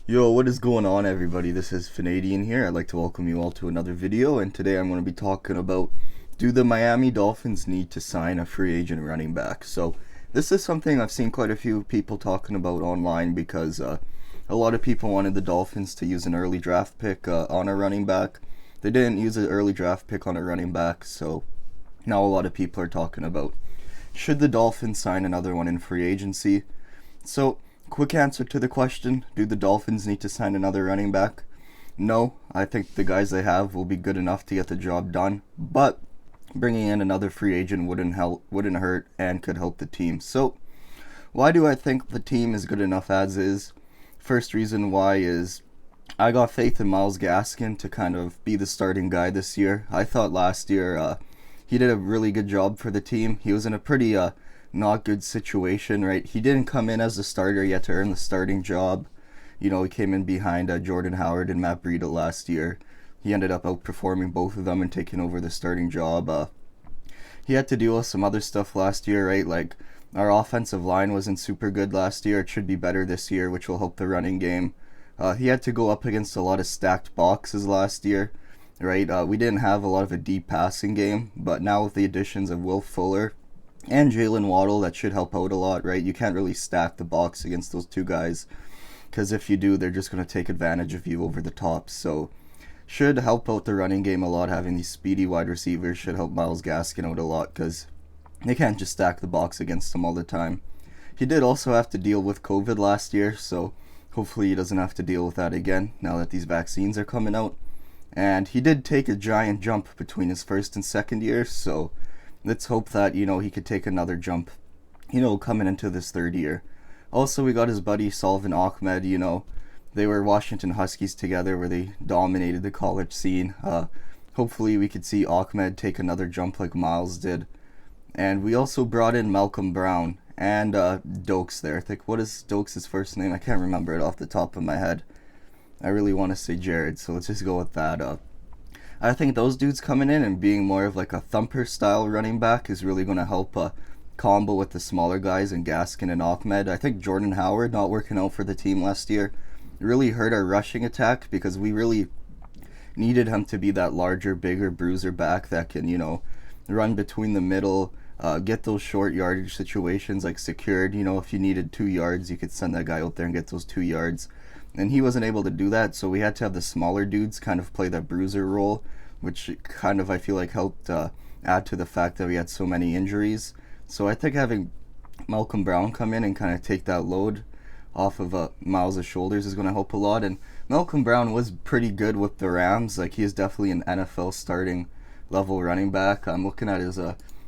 Yo, what is going on, everybody? This is Fanadian here. I'd like to welcome you all to another video, and today I'm going to be talking about, do the Miami Dolphins need to sign a free agent running back? So this is something I've seen quite a few people talking about online because a lot of people wanted the Dolphins to use an early draft pick on a running back. They didn't use an early draft pick on a running back, so now a lot of people are talking about, should the Dolphins sign another one in free agency? So, quick answer to the question, do the Dolphins need to sign another running back? No, I think the guys they have will be good enough to get the job done, but bringing in another free agent wouldn't hurt and could help the team. So, why do I think the team is good enough as is? First reason why is I got faith in Myles Gaskin to kind of be the starting guy this year. I thought last year he did a really good job for the team. He was in a pretty not good situation, right? He didn't come in as the starter yet to earn the starting job. You know, he came in behind Jordan Howard and Matt Breida last year. He ended up outperforming both of them and taking over the starting job. He had to deal with some other stuff last year, right? Like, our offensive line wasn't super good last year. It should be better this year, which will help the running game. He had to go up against a lot of stacked boxes last year, right? We didn't have a lot of a deep passing game, but now with the additions of Will Fuller and Jalen Waddle, that should help out a lot, right? You can't really stack the box against those two guys, because if you do, they're just going to take advantage of you over the top. So, should help out the running game a lot. Having these speedy wide receivers should help Myles Gaskin out a lot, because they can't just stack the box against him all the time. He did also have to deal with COVID last year, so hopefully he doesn't have to deal with that again now that these vaccines are coming out. And he did take a giant jump between his first and second year, so let's hope that, he could take another jump, coming into this third year. Also, we got his buddy Salvin Ahmed, they were Washington Huskies together where they dominated the college scene. Hopefully we could see Ahmed take another jump like Miles did. And we also brought in Malcolm Brown and Dokes there. I think, what is Dokes' first name? I can't remember it off the top of my head. I really want to say Jared, so let's just go with that. I think those dudes coming in and being more of like a thumper style running back is really going to help combo with the smaller guys and Gaskin and Ahmed. I think Jordan Howard not working out for the team last year really hurt our rushing attack because we really needed him to be that larger, bigger bruiser back that can, run between the middle, get those short yardage situations like secured. If you needed 2 yards, you could send that guy out there and get those 2 yards. And he wasn't able to do that, so we had to have the smaller dudes kind of play that bruiser role, which kind of I feel like helped add to the fact that we had so many injuries. So I think having Malcolm Brown come in and kind of take that load off of Miles' shoulders is going to help a lot. And Malcolm Brown was pretty good with the Rams. Like, he is definitely an NFL starting level running back. I'm looking at his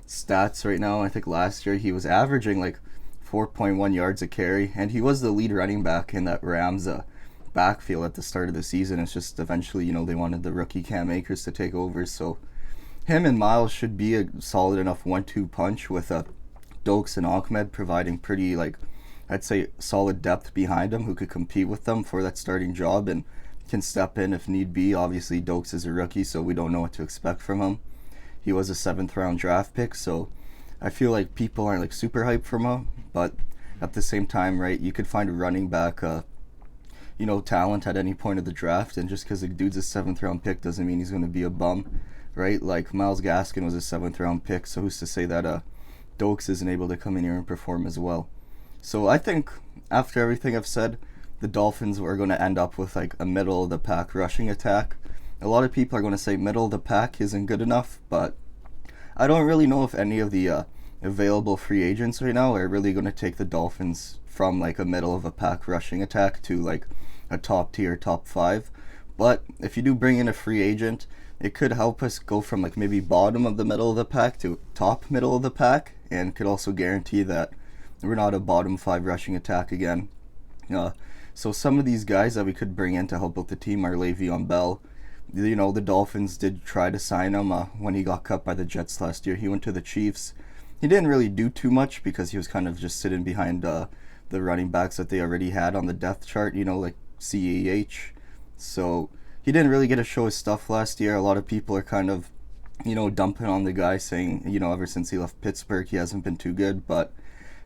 stats right now. I think last year he was averaging like 4.1 yards a carry, and he was the lead running back in that Rams backfield at the start of the season. It's just eventually, they wanted the rookie Cam Akers to take over. So him and Miles should be a solid enough 1-2 punch with Dokes and Ahmed providing pretty, like, I'd say solid depth behind them who could compete with them for that starting job and can step in if need be. Obviously, Dokes is a rookie, so we don't know what to expect from him. He was a 7th-round draft pick, so I feel like people aren't like super hyped from him, but at the same time, right, you could find a running back talent at any point of the draft, and just because the dude's a 7th-round pick doesn't mean he's going to be a bum, right? Like, Myles Gaskin was a 7th-round pick, so who's to say that Dokes isn't able to come in here and perform as well? So I think after everything I've said, the Dolphins are going to end up with like a middle of the pack rushing attack. A lot of people are going to say middle of the pack isn't good enough, but I don't really know if any of the available free agents right now are really going to take the Dolphins from like a middle of a pack rushing attack to like a top tier, top five. But if you do bring in a free agent, it could help us go from like maybe bottom of the middle of the pack to top middle of the pack, and could also guarantee that we're not a bottom five rushing attack again. So some of these guys that we could bring in to help out the team are Levy on Bell. The Dolphins did try to sign him when he got cut by the Jets last year. He went to the Chiefs. He didn't really do too much because he was kind of just sitting behind the running backs that they already had on the depth chart, like CEH. So he didn't really get to show his stuff last year. A lot of people are kind of, dumping on the guy, saying, ever since he left Pittsburgh, he hasn't been too good. But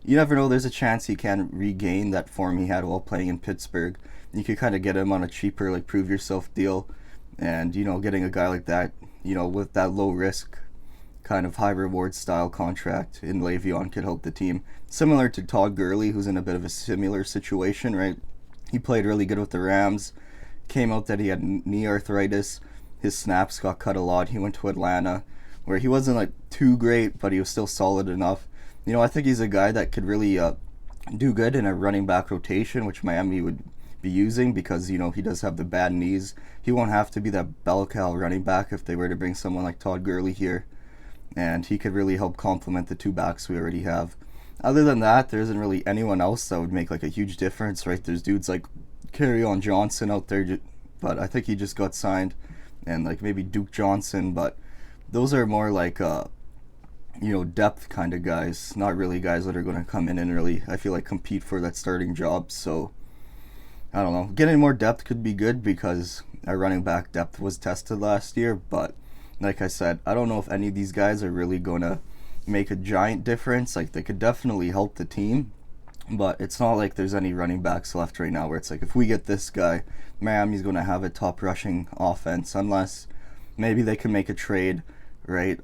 you never know, there's a chance he can regain that form he had while playing in Pittsburgh. You could kind of get him on a cheaper, like, prove yourself deal. And, getting a guy like that, with that low risk, kind of high reward style contract in Le'Veon could help the team. Similar to Todd Gurley, who's in a bit of a similar situation, right? He played really good with the Rams. Came out that he had knee arthritis. His snaps got cut a lot. He went to Atlanta, where he wasn't like too great, but he was still solid enough. I think he's a guy that could really do good in a running back rotation, which Miami would be using because, he does have the bad knees. He won't have to be that bell cow running back if they were to bring someone like Todd Gurley here. And he could really help complement the two backs we already have. Other than that, there isn't really anyone else that would make like a huge difference, right? There's dudes like Kerryon Johnson out there, but I think he just got signed, and like maybe Duke Johnson, but those are more like depth kind of guys, not really guys that are going to come in and really, I feel like, compete for that starting job. So I don't know, getting more depth could be good because our running back depth was tested last year, but like I said, I don't know if any of these guys are really going to make a giant difference. Like, they could definitely help the team, but it's not like there's any running backs left right now where it's like, if we get this guy, Miami's going to have a top rushing offense, unless maybe they can make a trade, right?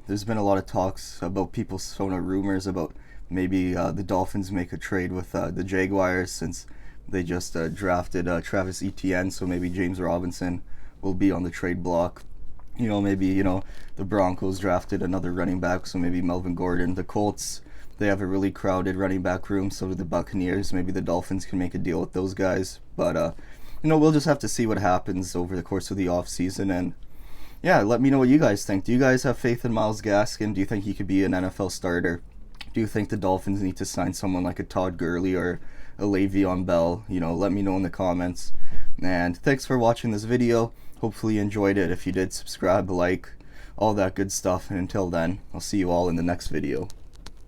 There's been a lot of talks about people sowing rumors about maybe the Dolphins make a trade with the Jaguars, since they just drafted Travis Etienne, so maybe James Robinson will be on the trade block. Maybe, the Broncos drafted another running back, so maybe Melvin Gordon. The Colts, they have a really crowded running back room, so do the Buccaneers. Maybe the Dolphins can make a deal with those guys. But, we'll just have to see what happens over the course of the offseason. And, yeah, let me know what you guys think. Do you guys have faith in Myles Gaskin? Do you think he could be an NFL starter? Do you think the Dolphins need to sign someone like a Todd Gurley or a Le'Veon Bell? Let me know in the comments. And thanks for watching this video. Hopefully you enjoyed it. If you did, subscribe, like, all that good stuff. And until then, I'll see you all in the next video.